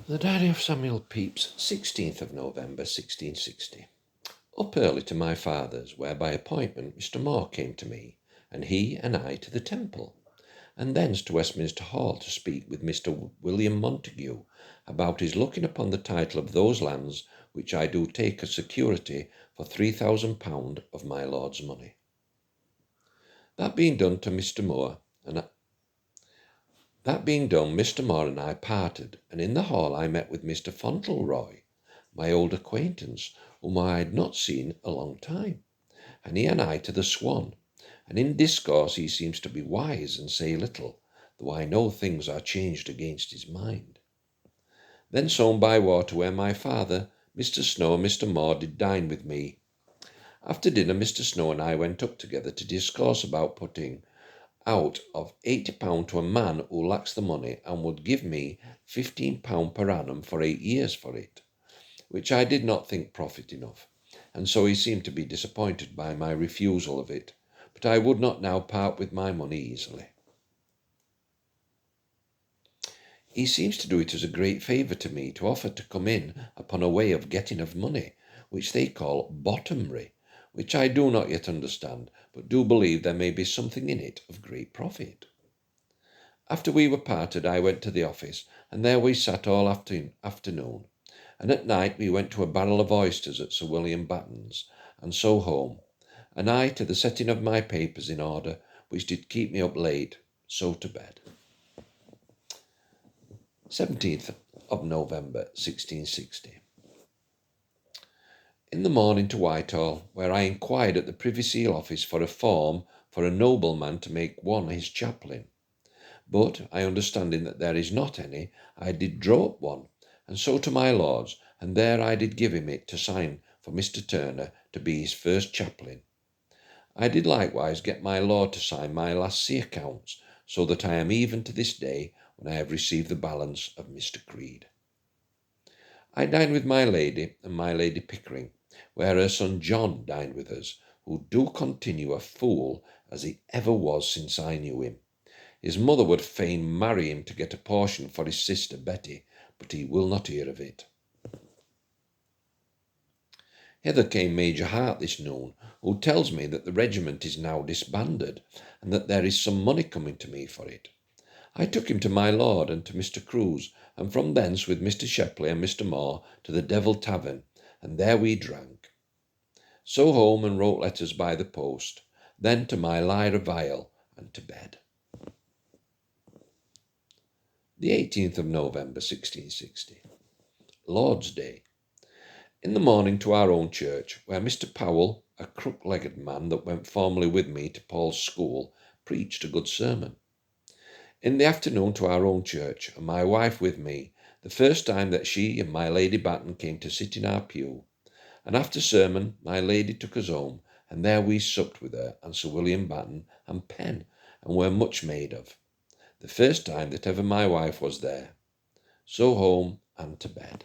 The Diary of Samuel Pepys, 16th of November 1660. Up early to my father's, where by appointment Mr. Moore came to me, and he and I to the Temple, and thence to Westminster Hall to speak with Mr. William Montague about his looking upon the title of those lands which I do take as security for £3,000 of my lord's money. That being done, Mr. Moore and I parted, and in the hall I met with Mr. Fauntleroy, my old acquaintance, whom I had not seen a long time, and he and I to the Swan, and in discourse he seems to be wise and say little, though I know things are changed against his mind. Thence home by water, where my father, Mr. Snow, and Mr. Moore did dine with me. After dinner, Mr. Snow and I went up together to discourse about putting out of £80 to a man who lacks the money and would give me £15 per annum for 8 years for it, which I did not think profit enough, and so he seemed to be disappointed by my refusal of it, but I would not now part with my money easily. He seems to do it as a great favour to me to offer to come in upon a way of getting of money, which they call bottomry, which I do not yet understand, but do believe there may be something in it of great profit. After we were parted, I went to the office, and there we sat all afternoon, and at night we went to a barrel of oysters at Sir William Batten's, and so home, and I to the setting of my papers in order, which did keep me up late, so to bed. 17th of November 1660. In the morning to Whitehall, where I inquired at the Privy Seal Office for a form for a nobleman to make one his chaplain. But I understanding that there is not any, I did draw up one, and so to my lord's, and there I did give him it to sign for Mr. Turner to be his first chaplain. I did likewise get my lord to sign my last sea accounts, so that I am even to this day when I have received the balance of Mr. Creed. I dined with my lady and my Lady Pickering, where her son John dined with us, who do continue a fool as he ever was since I knew him. His mother would fain marry him to get a portion for his sister Betty, but he will not hear of it. Hither came Major Hart this noon, who tells me that the regiment is now disbanded, and that there is some money coming to me for it. I took him to my lord and to Mr. Cruse, and from thence with Mr. Shepley and Mr. Moore to the Devil Tavern, and there we drank. So home and wrote letters by the post, then to my lyre viol and to bed. The 18th of November 1660. Lord's Day. In the morning to our own church, where Mr. Powell, a crook-legged man that went formerly with me to Paul's school, preached a good sermon. In the afternoon to our own church, and my wife with me, the first time that she and my Lady Batten came to sit in our pew, and after sermon my lady took us home, and there we supped with her and Sir William Batten and Penn, and were much made of. The first time that ever my wife was there. So home and to bed.